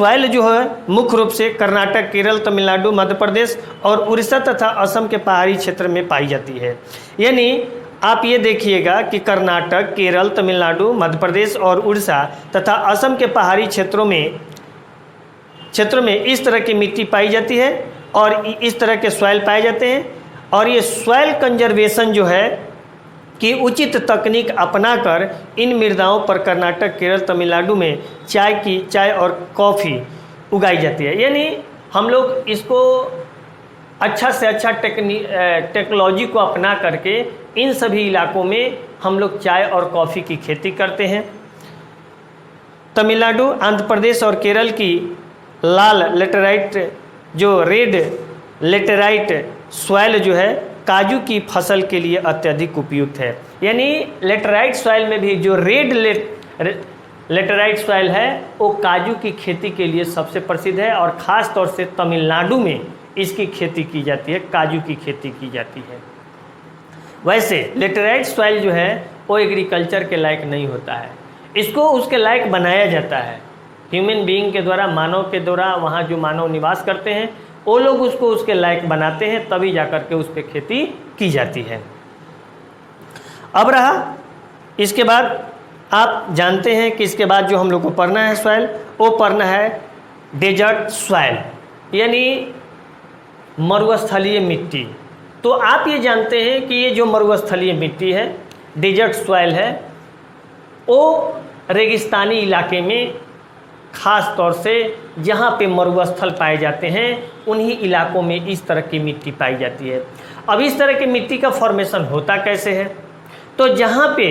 Soil जो है मुख्य रूप से कर्नाटक, केरल, तमिलनाडु, मध्य प्रदेश और उड़ीसा तथा असम के पहाड़ी क्षेत्र में पाई जाती है। यानी आप ये देखिएगा कि कर्नाटक, केरल, तमिलनाडु, मध्य प्रदेश और उड़ीसा तथा असम के पहाड़ी क्षेत्रों में इस तरह की मिट्टी पाई जाती है और इस तरह के सॉइल पाए जाते हैं। और ये सॉइल कंजर्वेशन जो है कि उचित तकनीक अपनाकर इन मृदाओं पर कर्नाटक, केरल, तमिलनाडु में चाय और कॉफ़ी उगाई जाती है। यानी हम लोग इसको अच्छा से अच्छा टेक्नोलॉजी को अपना करके इन सभी इलाकों में हम लोग चाय और कॉफ़ी की खेती करते हैं। तमिलनाडु, आंध्र प्रदेश और केरल की लाल लेटेराइट जो रेड लेटेराइट सॉइल जो है काजू की फसल के लिए अत्यधिक उपयुक्त है। यानी लेटेराइट सॉइल में भी जो रेड लेटेराइट सॉइल है वो काजू की खेती के लिए सबसे प्रसिद्ध है और ख़ास तौर से तमिलनाडु में इसकी खेती की जाती है, काजू की खेती की जाती है। वैसे लेटेराइट सॉइल जो है वो एग्रीकल्चर के लायक नहीं होता है, इसको उसके लायक बनाया जाता है ह्यूमन बीइंग के द्वारा, मानव के द्वारा। वहाँ जो मानव निवास करते हैं वो लोग उसको उसके लायक बनाते हैं, तभी जाकर के उस पर खेती की जाती है। अब रहा इसके बाद आप जानते हैं कि इसके बाद जो हम लोग को पढ़ना है सॉइल, वो पढ़ना है डेजर्ट सॉइल, यानी मरुस्थलीय मिट्टी। तो आप ये जानते हैं कि ये जो मरुस्थलीय मिट्टी है, डेजर्ट सॉइल है, वो रेगिस्तानी इलाके में ख़ास तौर से जहाँ पे मरुस्थल पाए जाते हैं उन्हीं इलाकों में इस तरह की मिट्टी पाई जाती है। अब इस तरह की मिट्टी का फॉर्मेशन होता कैसे है? तो जहाँ पे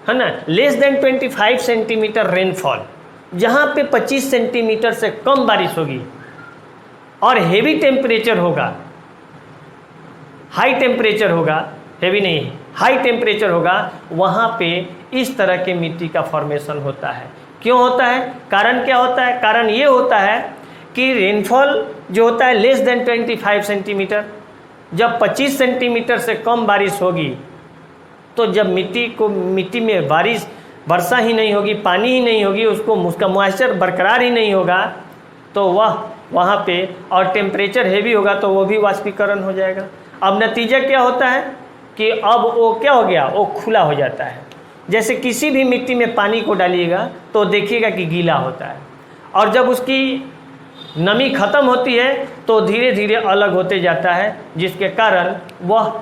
है ना लेस देन 25 सेंटीमीटर रेनफॉल, जहाँ पे 25 सेंटीमीटर से कम बारिश होगी और हेवी टेम्परेचर होगा, हाई टेम्परेचर होगा, हेवी नहीं हाई टेम्परेचर होगा, वहाँ पे इस तरह के मिट्टी का फॉर्मेशन होता है। क्यों होता है? कारण क्या होता है? कारण ये होता है कि रेनफॉल जो होता है लेस देन 25 सेंटीमीटर, जब 25 सेंटीमीटर से कम बारिश होगी तो जब मिट्टी में वर्षा ही नहीं होगी, पानी ही नहीं होगी, उसका मॉइस्चर बरकरार ही नहीं होगा, तो वहाँ पे और टेम्परेचर हेवी होगा तो वो भी वाष्पीकरण हो जाएगा। अब नतीजा क्या होता है कि अब वो क्या हो गया, वो खुला हो जाता है। जैसे किसी भी मिट्टी में पानी को डालिएगा तो देखिएगा कि गीला होता है, और जब उसकी नमी खत्म होती है तो धीरे धीरे अलग होते जाता है, जिसके कारण वह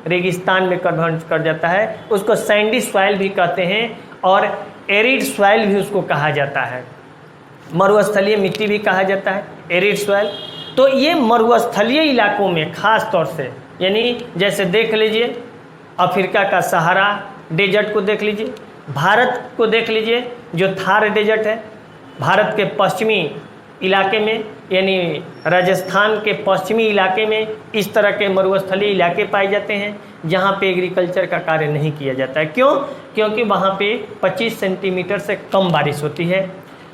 रेगिस्तान में कन्वर्ट कर जाता है। उसको सैंडी सॉइल भी कहते हैं और एरिड सॉइल भी उसको कहा जाता है, मरुस्थलीय मिट्टी भी कहा जाता है, एरिड सॉइल। तो ये मरुस्थलीय इलाकों में ख़ास तौर से, यानी जैसे देख लीजिए अफ्रीका का सहारा डेजर्ट को देख लीजिए, भारत को देख लीजिए जो थार डेजर्ट है, भारत के पश्चिमी इलाके में यानी राजस्थान के पश्चिमी इलाके में इस तरह के मरुस्थलीय इलाके पाए जाते हैं जहाँ पे एग्रीकल्चर का कार्य नहीं किया जाता है। क्यों? क्योंकि वहाँ पे 25 सेंटीमीटर से कम बारिश होती है।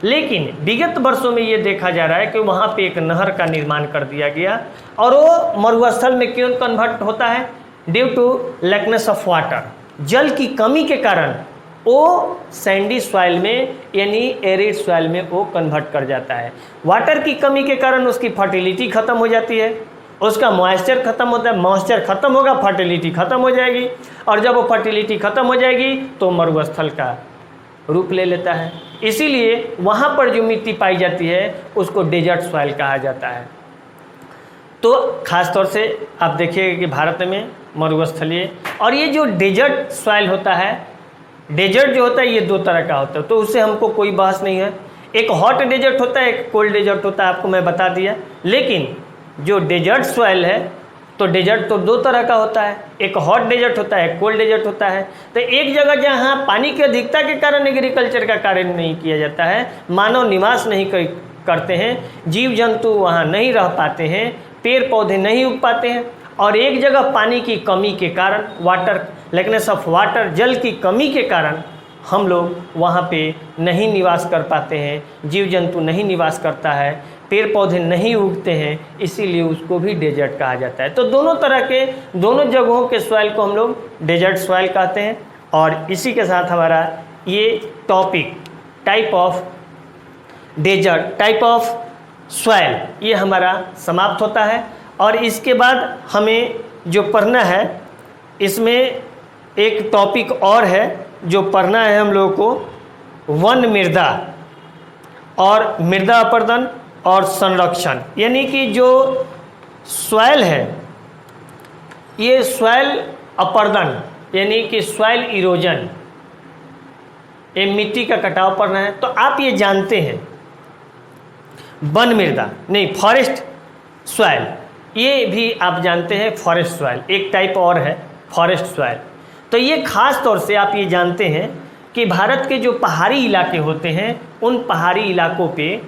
लेकिन विगत वर्षों में ये देखा जा रहा है कि वहाँ पे एक नहर का निर्माण कर दिया गया और वो मरुस्थल में क्यों कन्वर्ट होता है? Due to lackness of water, जल की कमी के कारण वो सैंडी सॉइल में यानी एरिड सॉइल में वो कन्वर्ट कर जाता है। वाटर की कमी के कारण उसकी फर्टिलिटी खत्म हो जाती है, उसका मॉइस्चर खत्म होता है, मॉइस्चर खत्म होगा, फर्टिलिटी खत्म हो जाएगी, और जब वो फर्टिलिटी खत्म हो जाएगी तो मरुस्थल का रूप ले लेता है। इसीलिए वहाँ पर जो मिट्टी पाई जाती है उसको डेजर्ट सॉइल कहा जाता है। तो ख़ास तौर से आप देखिएगा कि भारत में मरुस्थलीय, और ये जो डेजर्ट सॉइल होता है, डेजर्ट जो होता है ये दो तरह का होता है, तो उससे हमको कोई बहस नहीं है। एक हॉट डेजर्ट होता है, एक कोल्ड डेजर्ट होता है, आपको मैं बता दिया। लेकिन जो डेजर्ट सॉइल है तो डेजर्ट तो दो तरह का होता है, एक हॉट डेजर्ट होता है, एक कोल्ड डेजर्ट होता है। तो एक जगह जहाँ पानी की अधिकता के कारण एग्रीकल्चर का कार्य नहीं किया जाता है, मानव निवास नहीं करते हैं, जीव जंतु वहाँ नहीं रह पाते हैं, पेड़ पौधे नहीं उग पाते हैं, और एक जगह पानी की कमी के कारण, वाटर लैकनेस ऑफ वाटर, जल की कमी के कारण हम लोग वहाँ पे नहीं निवास कर पाते हैं, जीव जंतु नहीं निवास करता है, पेड़ पौधे नहीं उगते हैं, इसीलिए उसको भी डेजर्ट कहा जाता है। तो दोनों तरह के, दोनों जगहों के सॉइल को हम लोग डेजर्ट सॉइल कहते हैं। और इसी के साथ हमारा ये topic type of desert type of soil, ये हमारा समाप्त होता है। और इसके बाद हमें जो पढ़ना है, इसमें एक टॉपिक और है जो पढ़ना है हम लोगों को, वन मृदा और मृदा अपर्दन और संरक्षण। यानी कि जो सॉइल है, ये सॉइल अपर्दन यानी कि सॉइल इरोजन, ये मिट्टी का कटाव पढ़ना है। तो आप ये जानते हैं वन मृदा नहीं, फॉरेस्ट सॉइल, ये भी आप जानते हैं फॉरेस्ट सॉइल, एक टाइप और है फॉरेस्ट सॉइल। तो ये खास तौर से आप ये जानते हैं कि भारत के जो पहाड़ी इलाके होते हैं, उन पहाड़ी इलाकों पे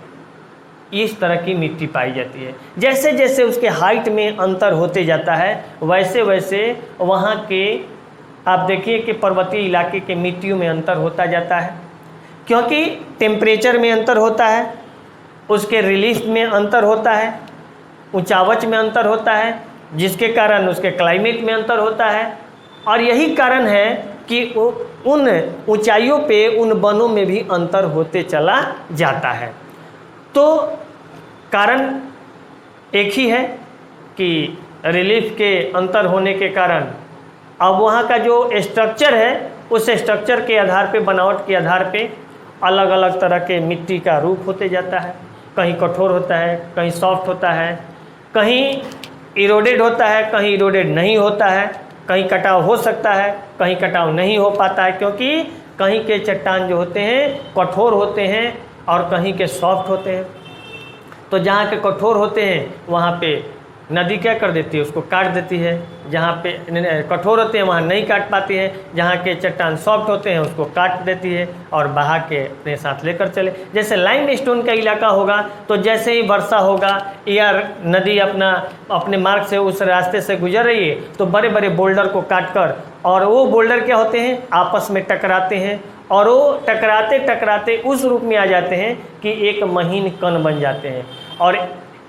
इस तरह की मिट्टी पाई जाती है। जैसे जैसे उसके हाइट में अंतर होते जाता है, वैसे वैसे वहाँ के आप देखिए कि पर्वतीय इलाके के मिट्टियों में अंतर होता जाता है, क्योंकि टेम्परेचर में अंतर होता है, उसके रिलीफ में अंतर होता है, ऊंचावच में अंतर होता है, जिसके कारण उसके क्लाइमेट में अंतर होता है। और यही कारण है कि उन ऊंचाइयों पे उन वनों में भी अंतर होते चला जाता है। तो कारण एक ही है कि रिलीफ के अंतर होने के कारण अब वहाँ का जो स्ट्रक्चर है, उस स्ट्रक्चर के आधार पे, बनावट के आधार पे अलग अलग तरह के मिट्टी का रूप होते जाता है। कहीं कठोर होता है, कहीं सॉफ्ट होता है, कहीं इरोडेड होता है, कहीं इरोडेड नहीं होता है, कहीं कटाव हो सकता है, कहीं कटाव नहीं हो पाता है, क्योंकि कहीं के चट्टान जो होते हैं कठोर होते हैं और कहीं के सॉफ्ट होते हैं। तो जहाँ के कठोर होते हैं वहाँ पे नदी क्या कर देती है, उसको काट देती है। जहाँ पे कठोर होते हैं वहाँ नहीं काट पाती है, जहाँ के चट्टान सॉफ्ट होते हैं उसको काट देती है और बहा के अपने साथ लेकर चले। जैसे लाइमस्टोन का इलाका होगा, तो जैसे ही वर्षा होगा या नदी अपने मार्ग से उस रास्ते से गुजर रही है, तो बड़े बड़े बोल्डर को काट कर, और वो बोल्डर क्या होते हैं, आपस में टकराते हैं, और वो टकराते टकराते उस रूप में आ जाते हैं कि एक महीन कण बन जाते हैं। और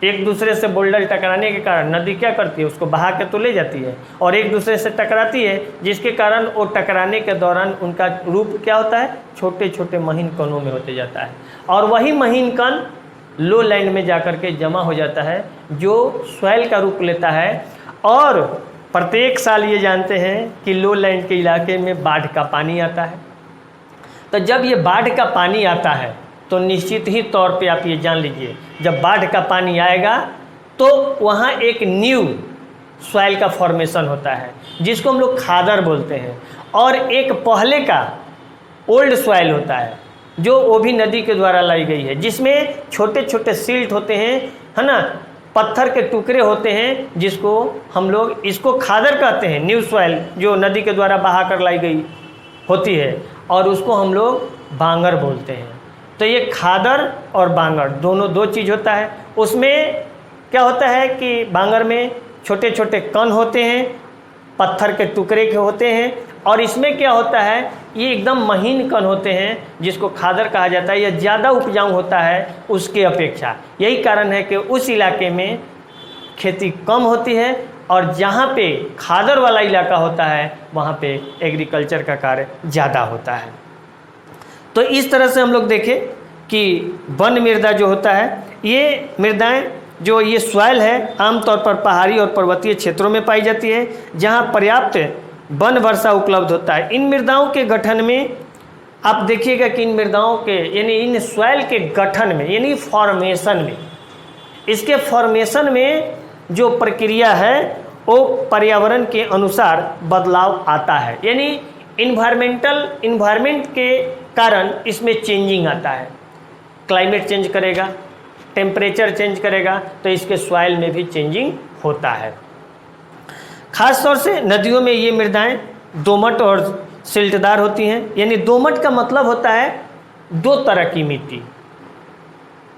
एक दूसरे से बोल्डर टकराने के कारण नदी क्या करती है, उसको बहा के तो ले जाती है, और एक दूसरे से टकराती है, जिसके कारण वो टकराने के दौरान उनका रूप क्या होता है, छोटे छोटे महीन कणों में होते जाता है। और वही महीन कण लो लैंड में जाकर के जमा हो जाता है, जो सॉइल का रूप लेता है। और प्रत्येक साल ये जानते हैं कि लो लैंड के इलाके में बाढ़ का पानी आता है। तो जब ये बाढ़ का पानी आता है तो निश्चित ही तौर पे आप ये जान लीजिए, जब बाढ़ का पानी आएगा तो वहाँ एक न्यू सॉइल का फॉर्मेशन होता है, जिसको हम लोग खादर बोलते हैं। और एक पहले का ओल्ड सॉइल होता है, जो वो भी नदी के द्वारा लाई गई है, जिसमें छोटे छोटे सिल्ट होते हैं, है ना, पत्थर के टुकड़े होते हैं, जिसको हम लोग इसको खादर कहते हैं। न्यू सॉइल जो नदी के द्वारा बहा कर लाई गई होती है, और उसको हम लोग बांगर बोलते हैं। तो ये खादर और बांगर दोनों दो चीज़ होता है। उसमें क्या होता है कि बांगर में छोटे छोटे कण होते हैं, पत्थर के टुकड़े के होते हैं, और इसमें क्या होता है, ये एकदम महीन कण होते हैं, जिसको खादर कहा जाता है। यह ज़्यादा उपजाऊ होता है उसके अपेक्षा। यही कारण है कि उस इलाके में खेती कम होती है, और जहाँ पे खादर वाला इलाका होता है वहाँ पे एग्रीकल्चर का कार्य ज़्यादा होता है। तो इस तरह से हम लोग देखें कि वन मृदा जो होता है, ये मृदाएं जो ये सॉइल है आमतौर पर पहाड़ी और पर्वतीय क्षेत्रों में पाई जाती है, जहाँ पर्याप्त वन वर्षा उपलब्ध होता है। इन मृदाओं के गठन में आप देखिएगा कि इन मृदाओं के यानी इन सॉइल के गठन में यानी फॉर्मेशन में, इसके फॉर्मेशन में जो प्रक्रिया है वो पर्यावरण के अनुसार बदलाव आता है। यानी इन्वायरमेंट के कारण इसमें चेंजिंग आता है। क्लाइमेट चेंज करेगा, टेम्परेचर चेंज करेगा, तो इसके सॉइल में भी चेंजिंग होता है। खास तौर से नदियों में ये मृदाएं दोमट और सिल्टदार होती हैं। यानी दोमट का मतलब होता है दो तरह की मिट्टी।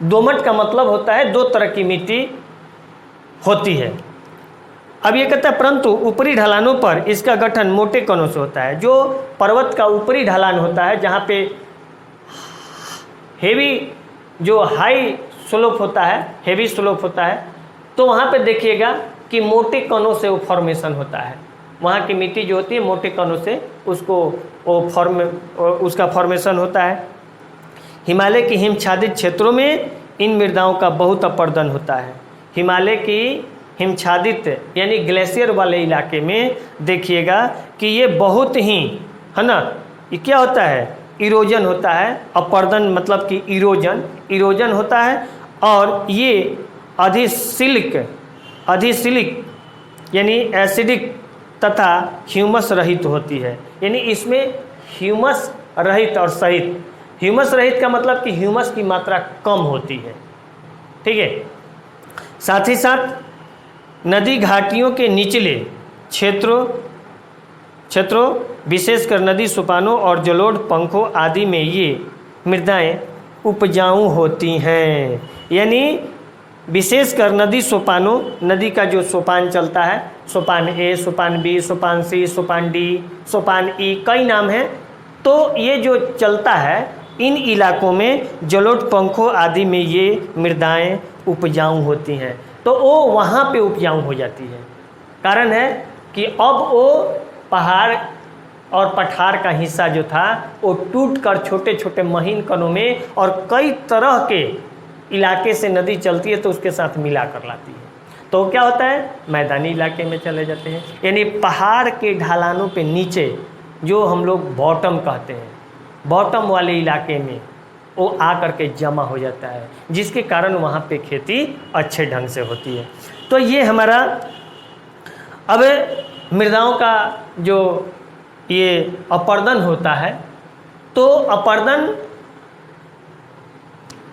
दोमट का मतलब होता है दो तरह की मिट्टी होती है। अब ये कहता है परंतु ऊपरी ढलानों पर इसका गठन मोटे कणों से होता है। जो पर्वत का ऊपरी ढलान होता है, जहाँ पे हेवी जो हाई स्लोप होता है, हेवी स्लोप होता है, तो वहाँ पे देखिएगा कि मोटे कणों से वो फॉर्मेशन होता है। वहाँ की मिट्टी जो होती है मोटे कणों से उसका फॉर्मेशन होता है। हिमालय के हिमच्छादित क्षेत्रों में इन मृदाओं का बहुत अपर्दन होता है। हिमालय की हिमच्छादित यानी ग्लेशियर वाले इलाके में देखिएगा कि ये बहुत ही, है ना, ये क्या होता है, इरोजन होता है। अपर्दन मतलब कि इरोजन होता है। और ये अधिशिलिक यानी एसिडिक तथा ह्यूमस रहित होती है। यानी इसमें ह्यूमस रहित और सहित, ह्यूमस रहित का मतलब कि ह्यूमस की मात्रा कम होती है। ठीक है। साथ ही साथ नदी घाटियों के निचले क्षेत्रों विशेषकर नदी सोपानों और जलोढ़ पंखों आदि में ये मृदाएं उपजाऊ होती हैं। यानी विशेषकर नदी सोपानों, नदी का जो सोपान चलता है, सोपान ए, सोपान बी, सोपान सी, सोपान डी, सोपान ई, कई नाम हैं। तो ये जो चलता है इन इलाकों में जलोढ़ पंखों आदि में ये मृदाएं उपजाऊ होती हैं। तो वो वहाँ पे उपजाऊ हो जाती है। कारण है कि अब वो पहाड़ और पठार का हिस्सा जो था वो टूट कर छोटे छोटे महीन कणों में और कई तरह के इलाके से नदी चलती है तो उसके साथ मिला कर लाती है। तो क्या होता है, मैदानी इलाके में चले जाते हैं। यानी पहाड़ के ढलानों पे नीचे जो हम लोग बॉटम कहते हैं, बॉटम वाले इलाके में वो आ करके जमा हो जाता है, जिसके कारण वहाँ पे खेती अच्छे ढंग से होती है। तो ये हमारा अब मृदाओं का जो ये अपर्दन होता है, तो अपर्दन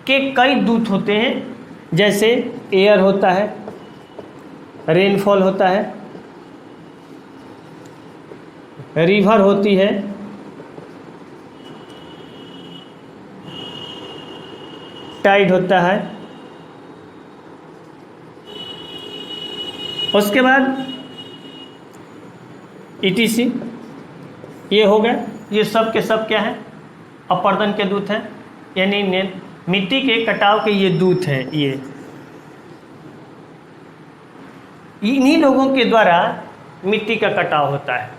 के कई दूत होते हैं। जैसे एयर होता है, रेनफॉल होता है, रिवर होती है, टाइड होता है। उसके बाद ETC ये हो गया। ये सब के सब क्या है, अपर्दन के दूत हैं। यानी मिट्टी के कटाव के ये दूत हैं। ये इन्हीं लोगों के द्वारा मिट्टी का कटाव होता है।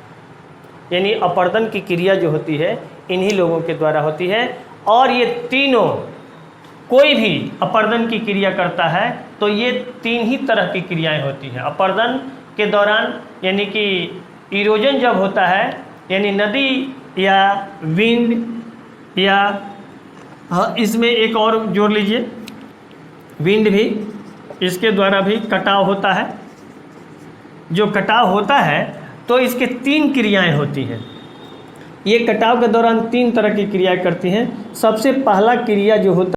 यानी अपर्दन की क्रिया जो होती है इन्हीं लोगों के द्वारा होती है। और ये तीनों, कोई भी अपर्दन की क्रिया करता है तो ये तीन ही तरह की क्रियाएं होती हैं अपर्दन के दौरान। यानी कि इरोजन जब होता है, यानी नदी या विंड या, हाँ, इसमें एक और जोड़ लीजिए, विंड भी, इसके द्वारा भी कटाव होता है। जो कटाव होता है तो इसके तीन क्रियाएं होती हैं। ये कटाव के दौरान तीन तरह की क्रियाएं करती हैं। सबसे पहला क्रिया जो होता